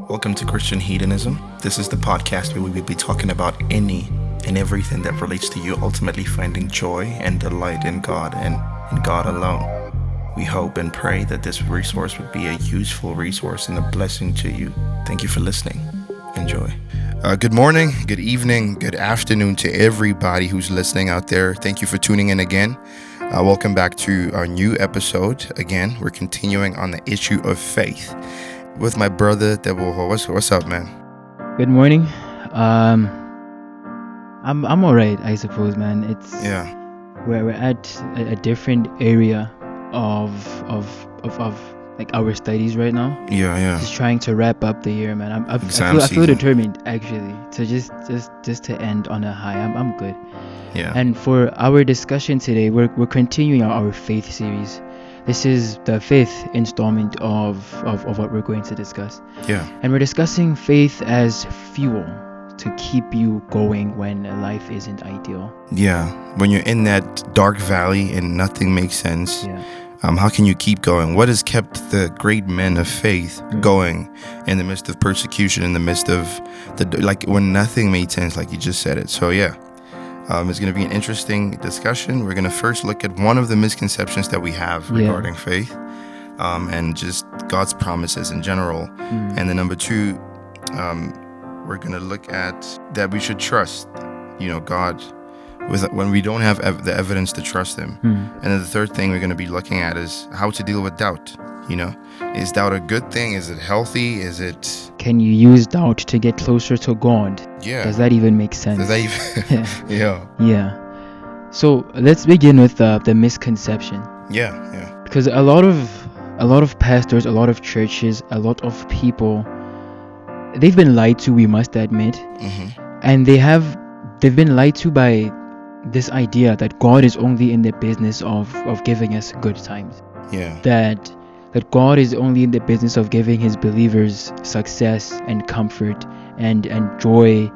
Welcome to Christian Hedonism. This is the podcast where we will be talking about any and everything that relates to you ultimately finding joy and delight in God and in God alone. We hope and pray that this resource would be a useful resource and a blessing to you. Thank you for listening. Enjoy. Good morning, good evening, good afternoon to everybody who's listening out there. Thank you for tuning in again. Welcome back to our new episode. Again, we're continuing on the issue of faith with my brother Teboho. What's up, man? Good morning. I'm all right, I suppose, man. It's we're at a different area of like our studies right now. Just trying to wrap up the year, man. I feel determined actually to just to end on a high. I'm good. Yeah. And for our discussion today, we're continuing our faith series. This is the fifth installment of what we're going to discuss. Yeah. And we're discussing faith as fuel to keep you going when life isn't ideal. Yeah. When you're in that dark valley and nothing makes sense. Yeah. How can you keep going? What has kept the great men of faith going in the midst of persecution, in the midst of when nothing made sense, like you just said it. So yeah. It's going to be an interesting discussion. We're going to first look at one of the misconceptions that we have regarding faith, and just God's promises in general. And then number two, we're going to look at that we should trust, God, when we don't have the evidence to trust Him. And then the third thing we're going to be looking at is how to deal with doubt. Is doubt a good thing? Is it healthy? Can you use doubt to get closer to God? Yeah. Does that even make sense? Does that even? Yeah. Yeah. So let's begin with the misconception. Yeah. Because a lot of pastors, a lot of churches, a lot of people, they've been lied to. We must admit, and they've been lied to by this idea that God is only in the business of giving us good times. Yeah. That God is only in the business of giving His believers success and comfort and joy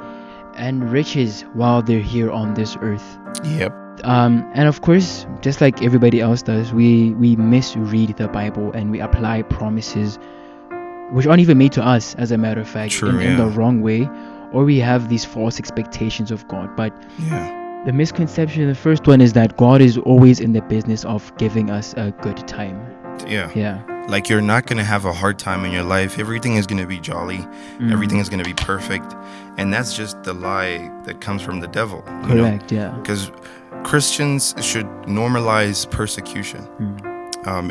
and riches while they're here on this earth. Yep. And of course, just like everybody else does, we misread the Bible and we apply promises which aren't even made to us, as a matter of fact, in the wrong way, or we have these false expectations of God. But the misconception, the first one, is that God is always in the business of giving us a good time. Yeah. Like you're not going to have a hard time in your life. Everything is going to be jolly. Everything is going to be perfect. And that's just the lie that comes from the devil. Correct, yeah. Because Christians should normalize persecution.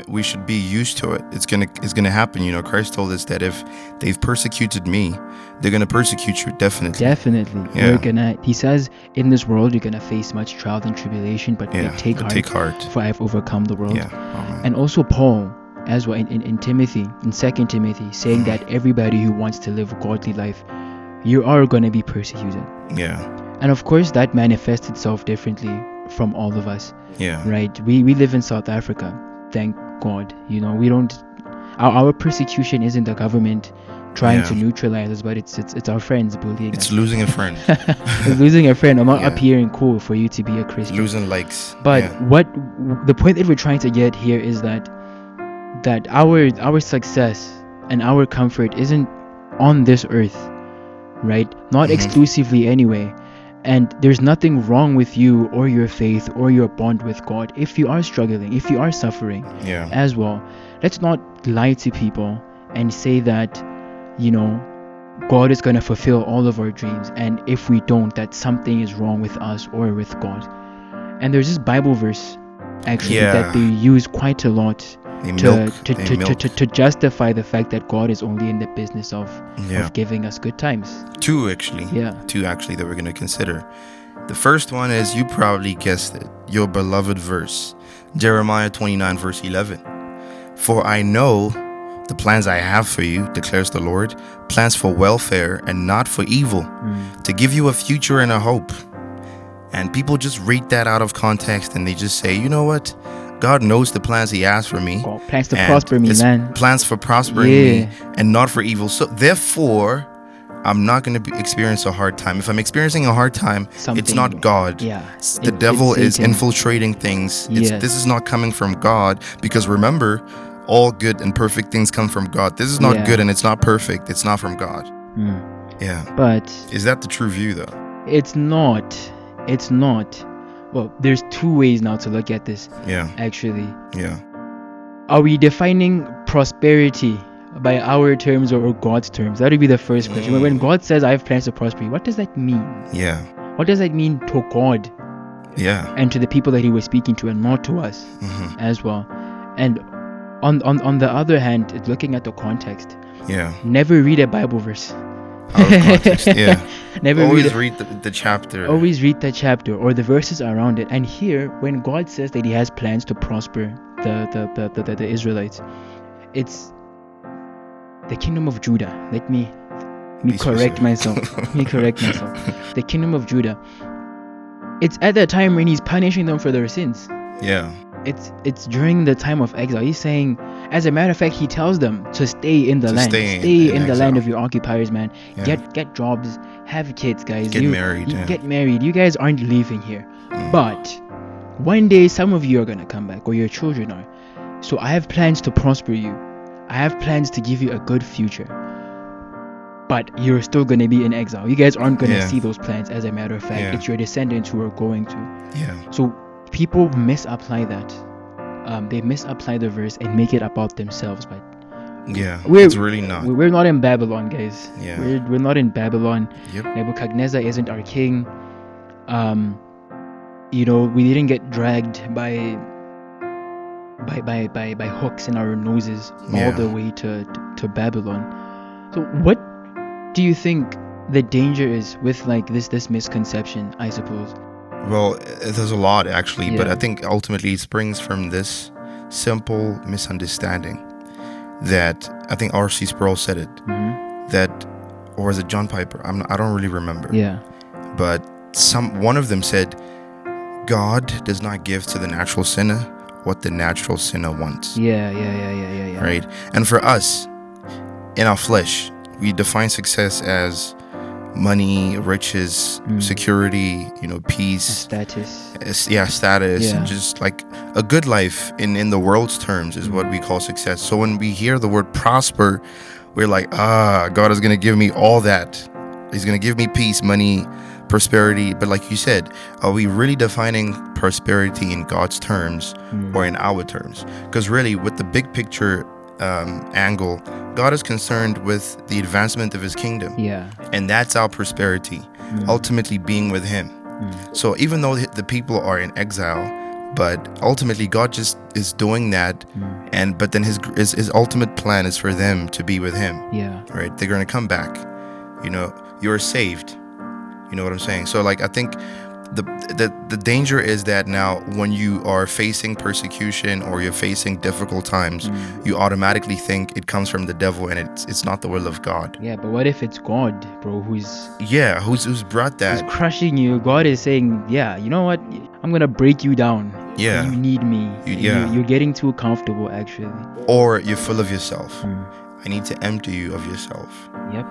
We should be used to it. It's gonna happen. Christ told us that if they've persecuted me, they're gonna persecute you. Definitely. Yeah. He says, in this world you're gonna face much trial and tribulation, but take heart, for I have overcome the world. And also Paul as well in Timothy, in 2 Timothy, saying that everybody who wants to live a godly life, you are gonna be persecuted. And of course that manifests itself differently from all of us. Right? We live in South Africa. Thank God, we don't. Our persecution isn't the government trying to neutralize us, but it's our friends bullying us. It's losing a friend. It's losing a friend. I'm not appearing cool for you to be a Christian. Losing likes. But what the point that we're trying to get here is that our success and our comfort isn't on this earth, right? Not exclusively anyway. And there's nothing wrong with you or your faith or your bond with God if you are struggling, if you are suffering as well. Let's not lie to people and say that, God is going to fulfill all of our dreams. And if we don't, that something is wrong with us or with God. And there's this Bible verse, actually, that they use quite a lot to justify the fact that God is only in the business of giving us good times. Two actually that we're going to consider. The first one is, you probably guessed it, your beloved verse, Jeremiah 29 verse 11. For I know the plans I have for you, declares the Lord, plans for welfare and not for evil, to give you a future and a hope. And people just read that out of context and they just say, you know what? God knows the plans He has for me. God plans to prosper me, man. Plans for prospering me and not for evil. So therefore, I'm not going to experience a hard time. If I'm experiencing a hard time, it's not God. The devil is infiltrating things. This is not coming from God, because remember, all good and perfect things come from God. This is not Yeah. good and it's not perfect. It's not from God. Yeah. But Is that the true view though? it's not. It's not. Well, there's two ways now to look at this, Yeah. actually. Yeah. Are we defining prosperity by our terms or God's terms? That would be the first question. When God says, I have plans to prosper you, what does that mean? Yeah. What does that mean to God Yeah. and to the people that he was speaking to, and not to us as well? And on the other hand, looking at the context, Yeah. never read a Bible verse. Out of context. Yeah. Never Always read read the chapter. Always read the chapter or the verses around it. And here, when God says that he has plans to prosper the Israelites, it's the kingdom of Judah. Let me Be correct specific. myself. Let me correct myself. The kingdom of Judah. It's at the time when he's punishing them for their sins. Yeah. It's during the time of exile. He's saying, as a matter of fact, he tells them to stay in the To land. stay in in the land exile. of your occupiers, man. Yeah. Get jobs, have kids, guys. Get married, yeah. Get married. You guys aren't leaving here. Mm. But one day some of you are gonna come back, or your children are. So I have plans to prosper you. I have plans to give you a good future. But you're still gonna be in exile. You guys aren't gonna Yeah. see those plans. As a matter of fact, Yeah. it's your descendants who are going to. Yeah. So people misapply that. They misapply the verse and make it about themselves. But Yeah. We're- It's really not. we're not in Babylon, guys. Yeah. We're not in Babylon. Yep. Nebuchadnezzar isn't our king. We didn't get dragged by hooks in our noses all Yeah. the way to Babylon. So what do you think the danger is with like this misconception, I suppose? Well, there's a lot actually, but Yeah. I think ultimately it springs from this simple misunderstanding that I think R.C. Sproul said it. That, or was it John Piper? I don't really remember. Yeah. But one of them said, God does not give to the natural sinner what the natural sinner wants. Yeah. Right? And for us, in our flesh, we define success as money, riches, security, peace, Status. status, Yeah. and just like a good life in the world's terms is what we call success. So when we hear the word prosper, we're like, God is going to give me all that. He's going to give me peace, money, prosperity. But like you said, are we really defining prosperity in God's terms or in our terms? Because really, with the big picture angle, God is concerned with the advancement of his kingdom. Yeah. And that's our prosperity, ultimately being with him. So even though the people are in exile, but ultimately God just is doing that, but then his ultimate plan is for them to be with him. Yeah. Right? They're going to come back. You're saved. You know what I'm saying? So like I think the danger is that now when you are facing persecution or you're facing difficult times, you automatically think it comes from the devil and it's not the will of God. Yeah, but what if it's God, bro, who's Who's brought that? crushing you? God is saying, yeah, you know what? I'm gonna break you down. Yeah. You need me. Yeah. You're getting too comfortable, actually. Or you're full of yourself. I need to empty you of yourself. Yep.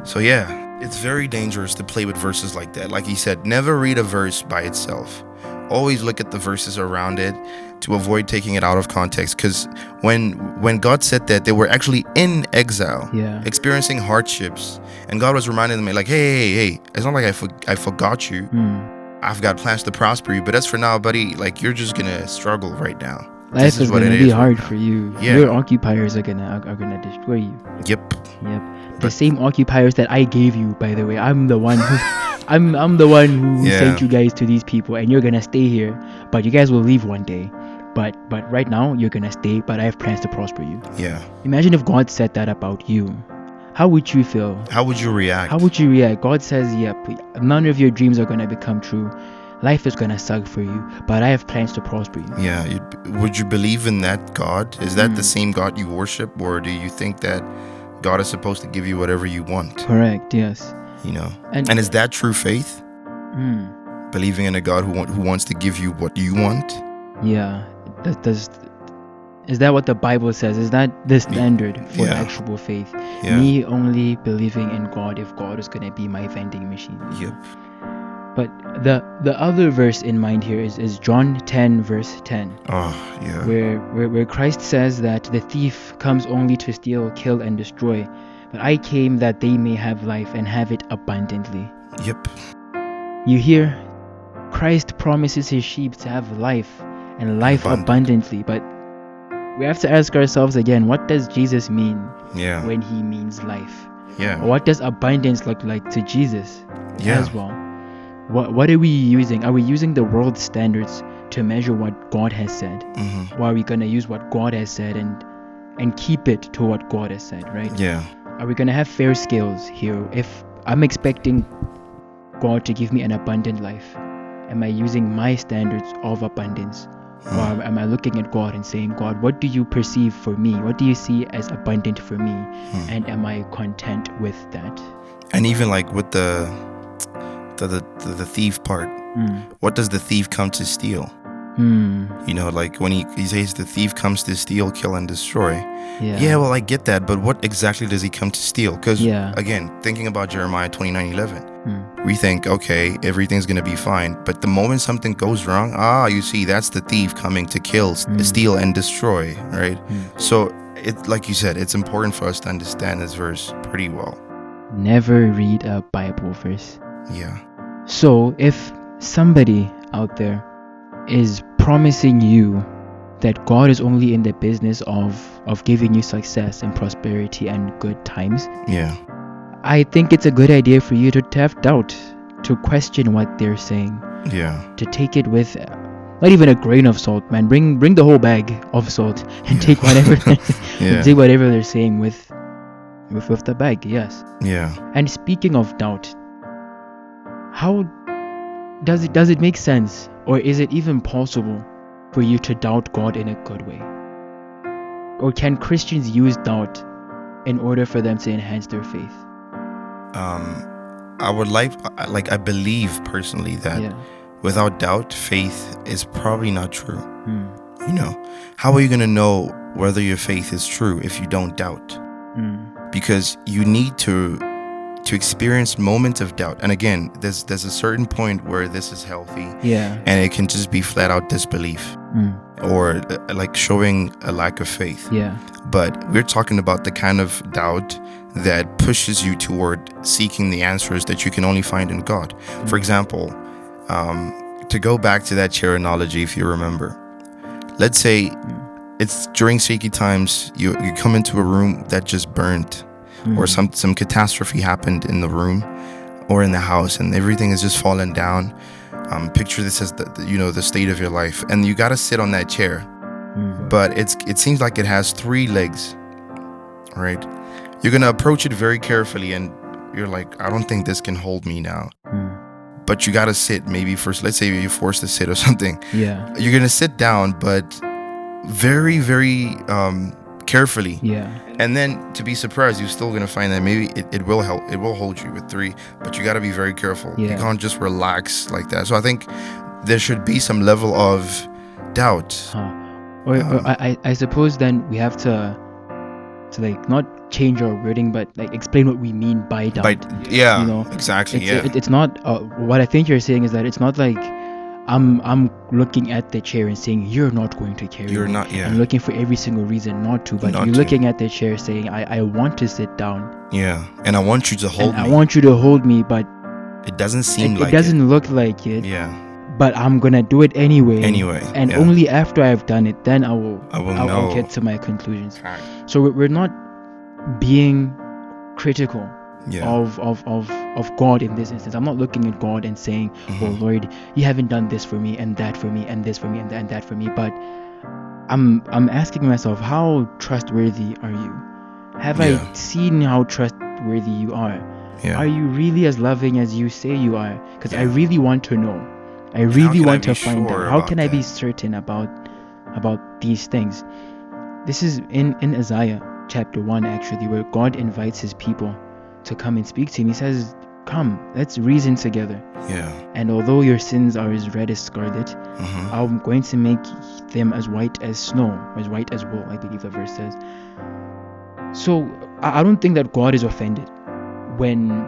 So yeah, it's very dangerous to play with verses like that. Like he said, never read a verse by itself. Always look at the verses around it to avoid taking it out of context. Because when God said that, they were actually in exile, Yeah. experiencing hardships, and God was reminding them like, hey, it's not like I forgot you. I've got plans to prosper you, but as for now, buddy, like you're just gonna struggle right now. Life is what gonna it be is hard right now. for you. Yeah. Your occupiers are gonna destroy you. Yep. The same occupiers that I gave you, by the way. I'm the one who I'm the one who Yeah. sent you guys to these people, and you're gonna stay here, but you guys will leave one day. But right now you're gonna stay, but I have plans to prosper you. Yeah. Imagine if God said that about you. How would you feel? How would you react? How would you react? God says, yep, none of your dreams are gonna become true. Life is gonna suck for you, but I have plans to prosper you. Yeah. Would you believe in that God? Is that the same God you worship, or do you think that God is supposed to give you whatever you want? Correct, yes. And is that true faith? Believing in a God who wants to give you what you want? Yeah. Is that what the Bible says? Is that the standard for Yeah. actual faith? Yeah. Me only believing in God if God is gonna be my vending machine. Yep. But the other verse in mind here is John 10 verse 10, Oh, yeah. where Christ says that the thief comes only to steal, kill, and destroy, but I came that they may have life and have it abundantly. Yep. You hear? Christ promises his sheep to have life and life abundantly, but we have to ask ourselves again, what does Jesus mean Yeah. when he means life? Yeah. What does abundance look like to Jesus Yeah. as well? What are we using? Are we using the world's standards to measure what God has said? Mm-hmm. Or are we going to use what God has said and keep it to what God has said, right? Yeah. Are we going to have fair scales here? If I'm expecting God to give me an abundant life, am I using my standards of abundance? Or am I looking at God and saying, God, what do you perceive for me? What do you see as abundant for me? And am I content with that? And even like with the thief part, what does the thief come to steal? You know, like when he says the thief comes to steal, kill, and destroy. Yeah, well, I get that, but what exactly does he come to steal? Because again, thinking about Jeremiah 29:11, we think, okay, everything's gonna be fine, but the moment something goes wrong, you see, that's the thief coming to kill, steal, and destroy, right? So it, like you said, it's important for us to understand this verse pretty well. Never read a Bible verse. Yeah. So if somebody out there is promising you that God is only in the business of giving you success and prosperity and good times, Yeah. I think it's a good idea for you to have doubt, to question what they're saying, Yeah. to take it with not even a grain of salt, man. Bring the whole bag of salt and take whatever take whatever they're saying with the bag. Yes. Yeah. And speaking of doubt, how does it make sense, or is it even possible for you to doubt God in a good way? Or can Christians use doubt in order for them to enhance their faith? I believe personally that without doubt, faith is probably not true. You know, how are you going to know whether your faith is true if you don't doubt? Because you need to experience moments of doubt. And again, there's a certain point where this is healthy, and it can just be flat out disbelief or like showing a lack of faith. But we're talking about the kind of doubt that pushes you toward seeking the answers that you can only find in God. For example, to go back to that chair analogy, if you remember, let's say it's during shaky times, you come into a room that just burnt, or some catastrophe happened in the room or in the house, and everything is just fallen down. Picture this as the state of your life, and you got to sit on that chair, but it seems like it has 3 legs, right? You're gonna approach it very carefully, and you're like, I don't think this can hold me now. But you gotta sit. Maybe first, let's say you're forced to sit or something. You're gonna sit down, but very, very carefully. And then to be surprised, you're still gonna find that maybe it will help. It will hold you with 3, but you gotta be very careful. You can't just relax like that. So I think there should be some level of doubt. Or I suppose then we have to like not change our wording, but like explain what we mean by doubt. Exactly. It's not what I think you're saying is that it's not like I'm looking at the chair and saying you're not going to carry You're me. not. I'm looking for every single reason not to, but you're looking at the chair saying I want to sit down. And I want you to hold me. I want you to hold me, but it doesn't seem like it doesn't look like it. But I'm gonna do it anyway. And only after I've done it, then I'll get to my conclusions. So we're not being critical of God in this instance. I'm not looking at God and saying, oh Lord, you haven't done this for me and that for me and this for me and that for me. But I'm asking myself, how trustworthy are you? Have I seen how trustworthy you are? Are you really as loving as you say you are? Because I really want to know. I really want to find out. How can I be certain about these things? This is in Isaiah chapter 1 actually, where God invites his people to come and speak to him. He says, come, let's reason together. And although your sins are as red as scarlet, I'm going to make them as white as snow, as white as wool, I believe the verse says. So I don't think that God is offended when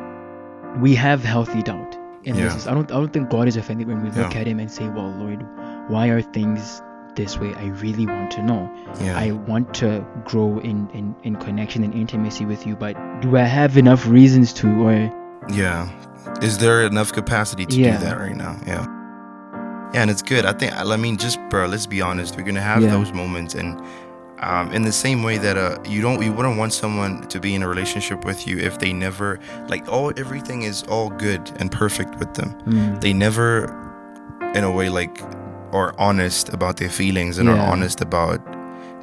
we have healthy doubt. in Yeah. this. I don't think God is offended when we look Yeah. at him and say, well, Lord, why are things this way? I really want to know. Yeah. I want to grow in connection and intimacy with you, but do I have enough reasons to? Or Yeah. Is there enough capacity to Yeah. do that right now? Yeah. Yeah, and it's good. I mean, just, bro, let's be honest. We're going to have Yeah. those moments. And in the same way that you wouldn't want someone to be in a relationship with you if they never, like, everything is all good and perfect with them. They never, in a way, like, are honest about their feelings and are Yeah. honest about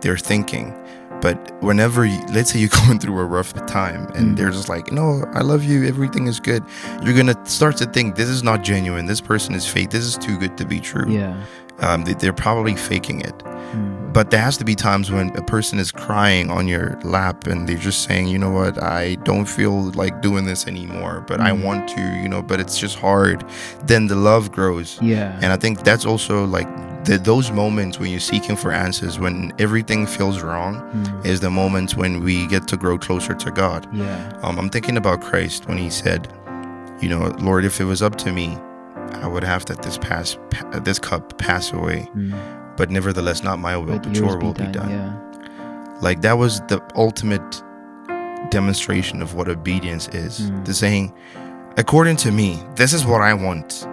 their thinking. But whenever let's say you're going through a rough time and they're just like, no, I love you, everything is good, you're gonna start to think, this is not genuine, this person is fake, this is too good to be true. Yeah. They're probably faking it. But there has to be times when a person is crying on your lap and they're just saying, you know what, I don't feel like doing this anymore, but I want to, but it's just hard. Then the love grows. Yeah. And I think that's also like those moments when you're seeking for answers, when everything feels wrong, is the moments when we get to grow closer to God. Yeah. I'm thinking about Christ when he said, Lord, if it was up to me, I would have that this cup pass away. But nevertheless, not my will, but your will be done. Yeah. Like, that was the ultimate demonstration of what obedience is. The saying, according to me, this is what I want,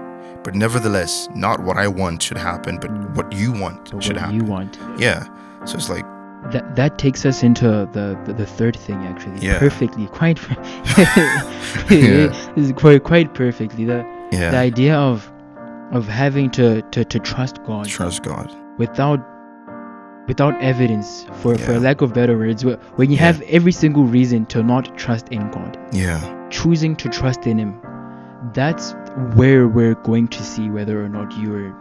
but nevertheless, not what I want should happen, but what you want should what happen. you want. Yeah. So it's like, That takes us into the third thing, actually. Yeah. Perfectly, quite. Yeah. This is quite perfectly the idea of having to trust God. Trust God. Without evidence, for lack of better words, when you have every single reason to not trust in God, choosing to trust in him, that's where we're going to see whether or not you're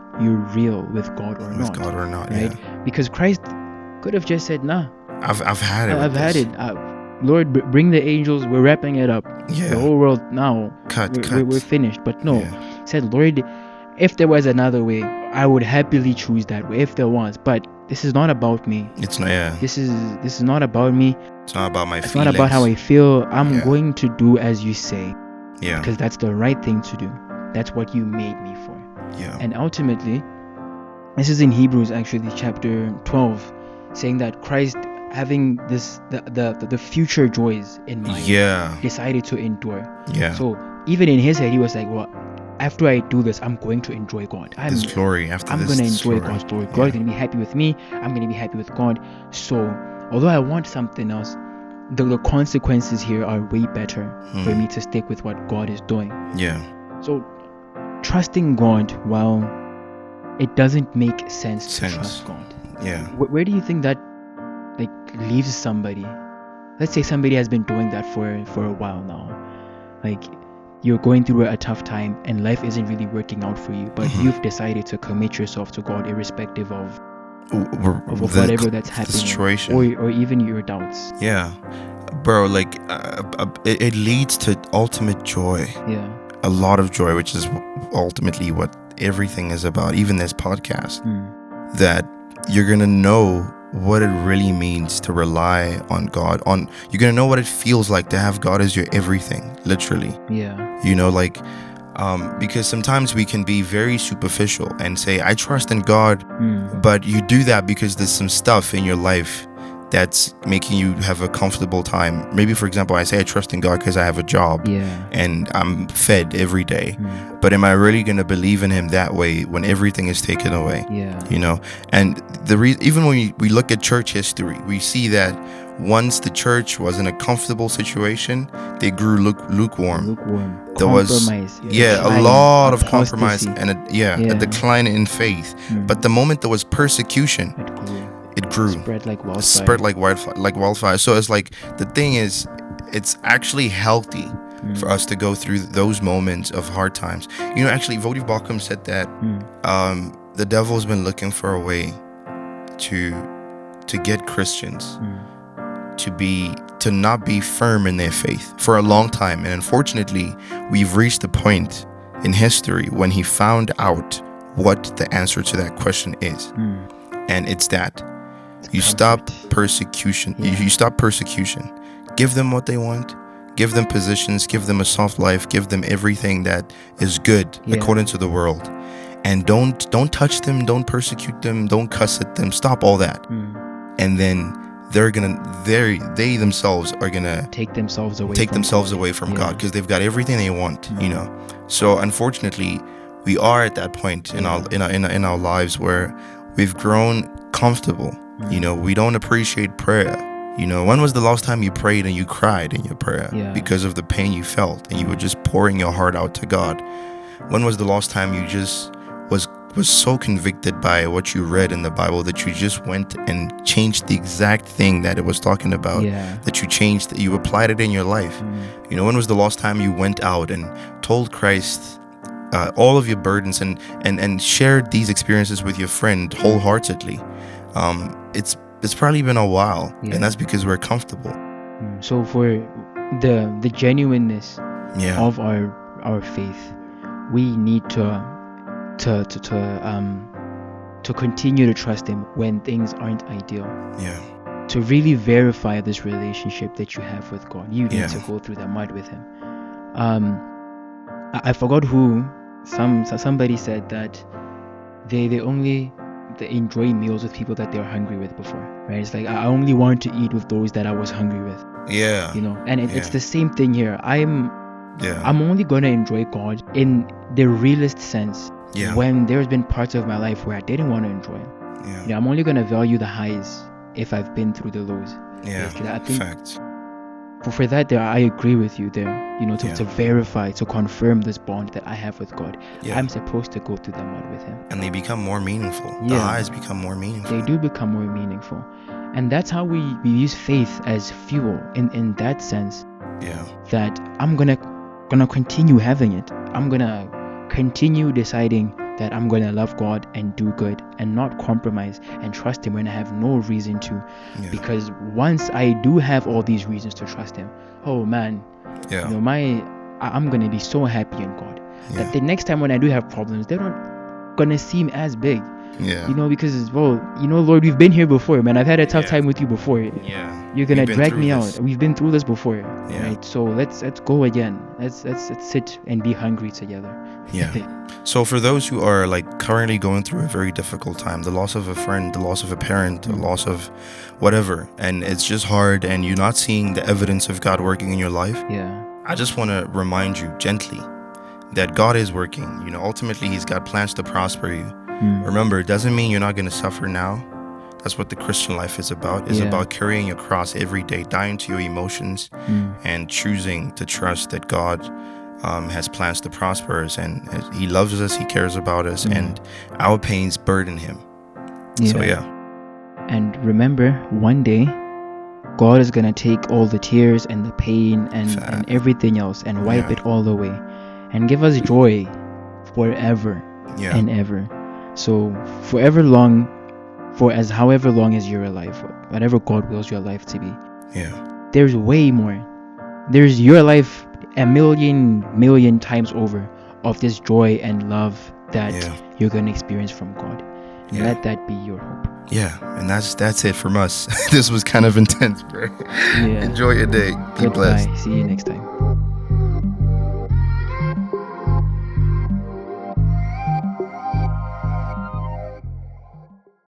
real with God or not. With God or not, right? Because Christ could have just said, nah, I've had it. I've had it. Lord, bring the angels, we're wrapping it up. Yeah. The whole world now, we're finished. But no, he said, Lord, if there was another way, I would happily choose that way, if there was. But this is not about me. It's not. Yeah. This is not about me. It's not about my It's feelings. not about how I feel. I'm going to do as you say. Yeah. Because that's the right thing to do. That's what you made me for. Yeah. And ultimately, this is in Hebrews, actually, chapter 12, saying that Christ, having the future joys in mind, decided to endure. Yeah. So even in his head, he was like, well, after I do this, I'm going to enjoy God. His glory. After I'm this, going to enjoy glory. God's glory. God's going to be happy with me. I'm going to be happy with God. So although I want something else, the consequences here are way better for me to stick with what God is doing. Yeah. So trusting God while it doesn't make sense to trust God. Yeah. Where do you think that leaves somebody? Let's say somebody has been doing that for a while now. Like, you're going through a tough time and life isn't really working out for you, but you've decided to commit yourself to God irrespective of whatever that's happening, situation, or even your doubts. Yeah, bro. Like, it leads to ultimate joy. Yeah. A lot of joy, which is ultimately what everything is about. Even this podcast, that you're gonna know what it really means to rely on God. You're gonna know what it feels like to have God as your everything, literally. Yeah. Because sometimes we can be very superficial and say, I trust in God, but you do that because there's some stuff in your life that's making you have a comfortable time. Maybe, for example, I say I trust in God because I have a job and I'm fed every day. But am I really going to believe in him that way when everything is taken away? Yeah. And even when we look at church history, we see that once the church was in a comfortable situation, they grew lukewarm. There was a lot of compromise and a decline in faith. But the moment there was persecution, it grew. Spread like wildfire. So it's like, the thing is, it's actually healthy for us to go through those moments of hard times. Actually, Voddie Baucham said that the devil's been looking for a way to get Christians to not be firm in their faith for a long time. And unfortunately, we've reached a point in history when he found out what the answer to that question is. And it's that you stop persecution. You stop persecution. Give them what they want. give them positions, give them a soft life, give them everything that is good according to the world. And don't touch them, don't persecute them, don't cuss at them, stop all that. And then they themselves are gonna take themselves away from God, because they've got everything they want, you know. So unfortunately, we are at that point in our lives where we've grown comfortable. You know, we don't appreciate prayer. You know, when was the last time you prayed and you cried in your prayer because of the pain you felt, and you were just pouring your heart out to God? When was the last time you just was so convicted by what you read in the Bible that you just went and changed the exact thing that it was talking about, that you changed, that you applied it in your life? You know, when was the last time you went out and told Christ all of your burdens and shared these experiences with your friend wholeheartedly? It's probably been a while, and that's because we're comfortable. So for the genuineness of our faith, we need to continue to trust Him when things aren't ideal. To really verify this relationship that you have with God, you need to go through the mud with Him. I forgot who. Somebody said that they enjoy meals with people that they're hungry with before, right? It's like, I only want to eat with those that I was hungry with. You know, and it's the same thing here. I'm only gonna enjoy God in the realist sense when there's been parts of my life where I didn't want to enjoy Him. You know, I'm only gonna value the highs if I've been through the lows. I think facts. For that, there, I agree with you there. You know, to verify, to confirm this bond that I have with God, I'm supposed to go through the mud with Him. And they become more meaningful. The highs become more meaningful. They do become more meaningful. And that's how we use faith as fuel in that sense. That I'm gonna continue having it. I'm gonna continue deciding that I'm gonna love God and do good and not compromise and trust Him when I have no reason to. Because once I do have all these reasons to trust Him, oh man, you know, I'm gonna be so happy in God that the next time when I do have problems, they're not gonna seem as big. You know, because, well, you know, Lord, we've been here before, man. I've had a tough time with you before. You're gonna drag me out. We've been through this before, right? So let's go again. Let's sit and be hungry together. So for those who are like currently going through a very difficult time, the loss of a friend, the loss of a parent, the loss of whatever, and it's just hard, and you're not seeing the evidence of God working in your life, I just want to remind you gently that God is working. You know, ultimately He's got plans to prosper you. Remember, it doesn't mean you're not going to suffer now. That's what the Christian life is about. It's about carrying your cross every day, dying to your emotions, and choosing to trust that God has plans to prosper us, and He loves us, He cares about us, and our pains burden Him. So and remember, one day God is going to take all the tears and the pain and everything else and wipe it all away and give us joy forever and ever. So however long as you're alive, whatever God wills your life to be, there's way more. There's your life a million times over of this joy and love that you're going to experience from God. And let that be your hope. And that's it from us. This was kind of intense, bro. Enjoy your day. Be blessed. See you next time.